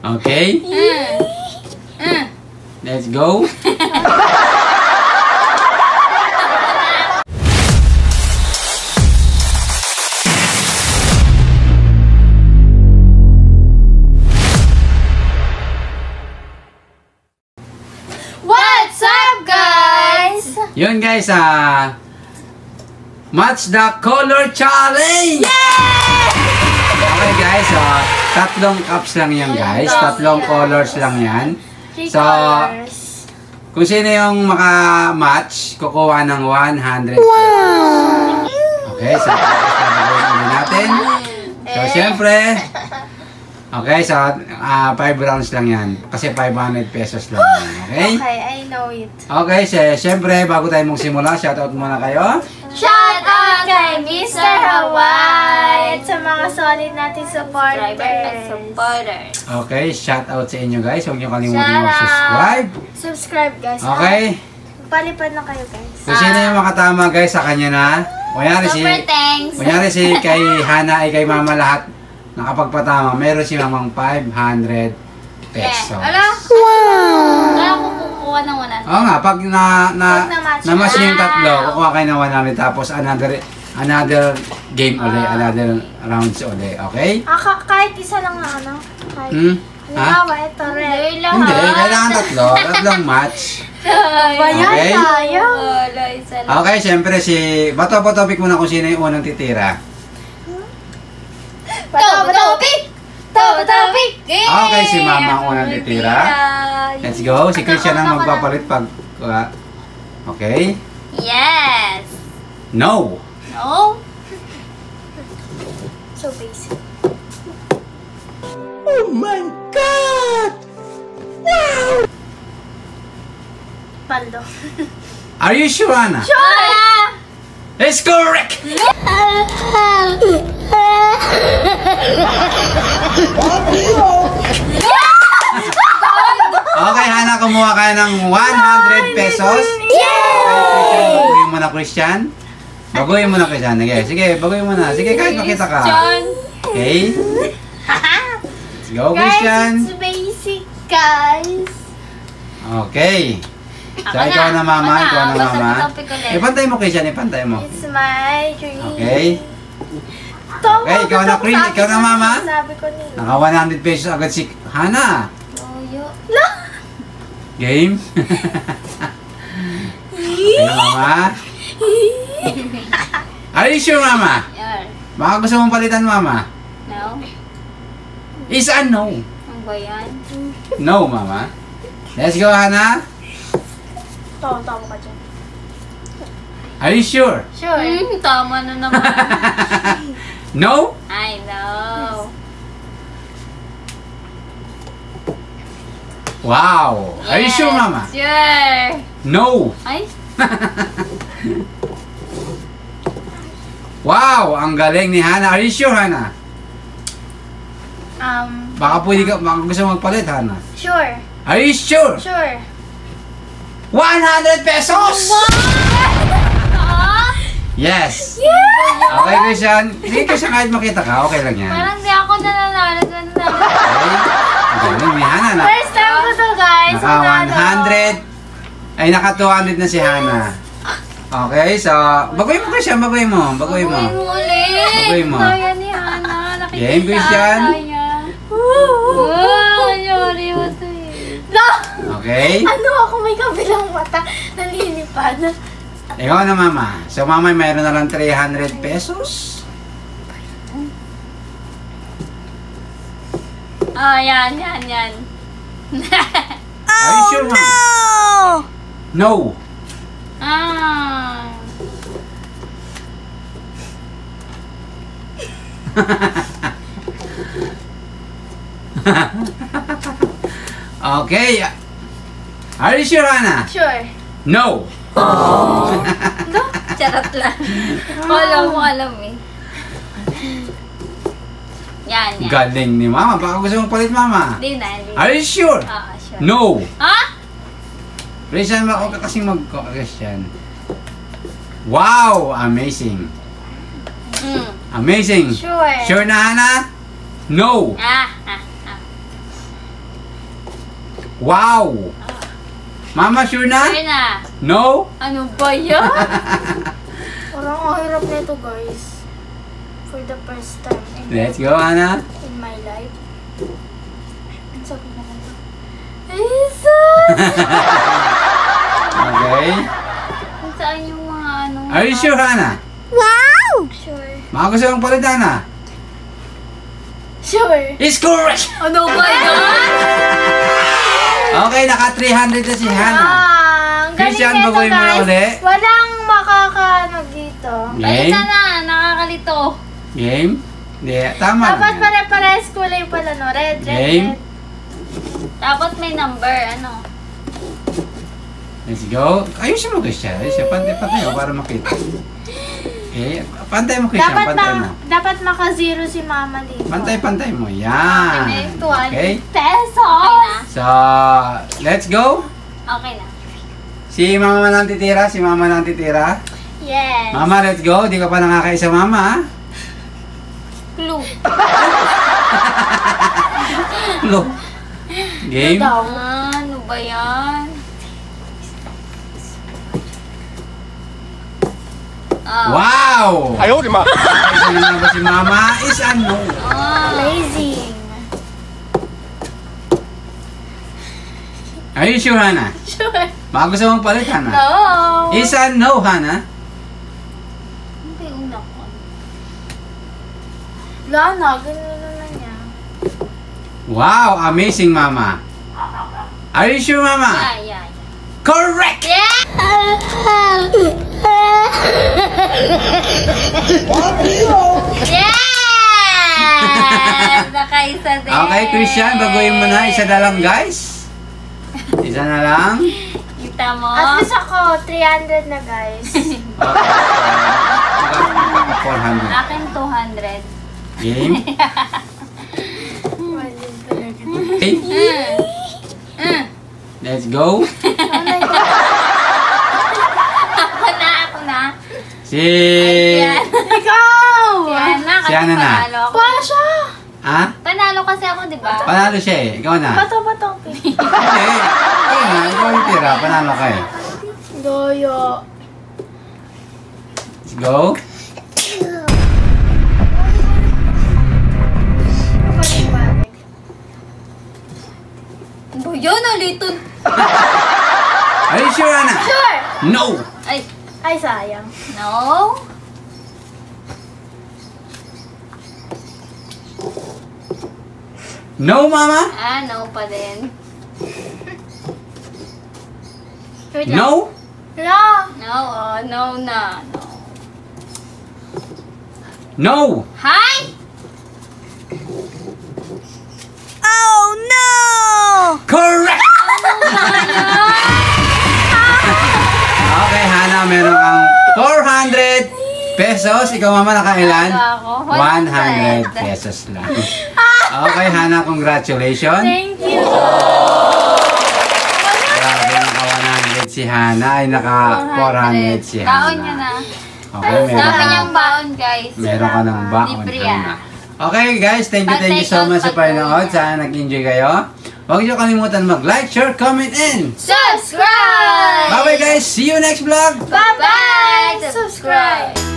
Okay? Let's go. What's up, guys? Yun guys, Match the Color Challenge! Okay guys, tatlong cups lang yan guys. Tatlong colors lang yan. So, kung sino yung maka-match, kukuha ng 100. Wow! Okay, so tapos na natin. So, syempre, okay, so 5 rounds lang yan. Kasi 500 pesos lang yan. Okay? Okay, I know it. Okay, syempre, bago tayo magsimula, shoutout muna kayo. Shout out kay Mr. Hawaii sa mga solid nating supporters. Okay, shoutout sa inyo guys. Huwag niyo kalimutan mag-subscribe. Subscribe, guys. Okay? Palipad na kayo, guys. Kung sino yung makatama guys sa kanya na, kunyari si kay Hana ay kay Mama lahat nakapagpatama, meron si Mamang 500 pesos. Wow! Kaya ko kukuha ng 100. Oo nga, pag na-match yung tatlo, kukuha kayo ng 100 tapos another game ulit, another rounds ulit, okay? Kahit isa lang na ano? Halimbawa, ito red. Hindi, kailangan tatlong match. Bayan tayo. Okay, syempre si Bato pick muna kung sino yung unang titira. Topic! Okay, si Mama ang unang titira. Let's go. Si Christian ang magpapalit pag... Okay. Yes! No! No? So basic. Oh my God! Wow! Paldo. Are you sure, Ana? Sure! It's correct! Okay, Hana, kumuha ka ng 100 pesos. Baguhin mo na, Christian. Baguhin mo na, Christian. Sige, baguhin mo na. Sige, kahit makita ka. Okay? Let's go, Christian. Guys, it's basic, guys. Okay. So, ikaw na, Mama. Ipantay mo, Christian. Ipantay mo. It's my dream. Okay. Okay, ikaw na, Chris. Ikaw na, Mama. Naka 100 pesos agad si Hana. No! Game? Ano, Mama? Are you sure, Mama? Baka gusto mong palitan, Mama? No? Is a no. Ang ba yan? No, Mama. Let's go, Hana. Tama ka dyan. Are you sure? Sure. Tama na naman. No? I know. Wow. Are you sure, Mama? Sure. No. Ay? Wow, ang galing ni Hana. Are you sure, Hana? Baka gusto magpalit, Hana. Sure. Are you sure? Sure. 100 pesos! Yeah! Yes! Okay, Christian. Sige, Christian, kahit makita ka, okay lang yan. Parang di ako nananalo. Okay. Ang galing ni Hana na. First time ko to, guys. Naka 100. Ay, naka 200 na si Hana. Okay, so, baguhin mo, Christian. Baguhin mo. Baguhin mo ulit. Baguhin mo. Kaya ni Hana. Game, Christian. Yori mo to eh. No! Okay. Ano ako may kabilang mata. Nalilipad. Ikaw na, Mama. So, Mama, mayroon na lang 300 pesos. Yan. Are you sure, Mama? No! Okay. Are you sure, Hana? Sure. No! No? Charot lang. Alam eh. Yan. Galing ni Mama. Baka gusto mong palit, Mama. Hindi na. Are you sure? Sure. No! Ha? Christian, huwag ka kasing mag-Christian. Wow! Amazing. Amazing. Sure. Sure na, Hana? No! Wow! Mama, sure na? Sure na. No? Ano ba yan? Parang ang hirap nito, guys. For the first time Let's go, Hana. in my life. Ang sabi na kanta. Okay. Kung saan yung mga ano. Are you sure, Hana? Sure. Mga gusto mong palit, Hana? Sure. Is correct! Ano ba yan? Okay, naka 300 na si Hana. Ang galing Christian, nito, baguhin mo na guys. uli. Walang makakaano dito. Game? Balita na, nakakalito. Game? Hindi, tama Dapat na. pare-pares kulay pala, no? Red, red, Game? red. Tapos may number, ano. Let's go. Ayusin mo, Christian. Ayusin, pantay-pantay mo para makita. Okay, pantay mo, Christian. Pantay mo. Dapat maka-zero si mama dito. Pantay-pantay mo. Okay, Yan. may 200 Okay. pesos. Okay na. So, let's go. Okay na. Si mama nang titira, si mama nang titira. Yes. Mama, let's go. Di ka pa nakakaisa, mama, ha? Clue. Go. Game? Ano ba yan? Wow! Ayaw, di ma. Isa na nga ba si mama? Is ano? Amazing. Are you sure, Hana? Sure. Baka gusto mong palit, Hana? No. Is a no, Hana? Ano ba yung una ko? Wala na. Ganun na niya. Wow! Amazing, mama. Are you sure, mama? Yeah. Correct! Yes! Nakaisa din. Okay, Christian, baguhin mo na. Isa na lang, guys. Isa na lang. Kita mo? At least ako, 300 na, guys. Okay. Magkaka 400. Akin 200. Game? Walin talaga. Okay. Let's go. Ako na. Si... Yan. Ikaw! Yan na. Si ano na? Panalo ako. Pasha! Ha? Panalo kasi ako, di ba? Panalo siya eh. Ikaw na. Bato-bato. Hindi. Ikaw na. Ikaw yung tira. Panalo ka eh. Doyo. Let's go. Ba yun, nalitod. Are you sure, Ana? Sure! No! Ay, Ay, sayang. no. No, mama? No pa din. Wait lang. No? No! No, no na. No. No! Hi! Correct! Okay, Hana, meron kang 400 pesos. Ikaw, mama, nakailan? Ako, 100 pesos lang. Okay, Hana, congratulations. Thank you. Grabe, naka 100 si Hana. Ay, naka 400 si Baon niya Hana. na. Okay, meron Sabi ka, niyang baon, guys. meron ka ng baon, Libre Hana. Okay, guys, thank you so much sa panonood. Sana nag-enjoy kayo. Huwag niyo kalimutan mag-like, share, comment, and Subscribe! bye-bye, guys. See you next vlog. Bye-bye! Subscribe!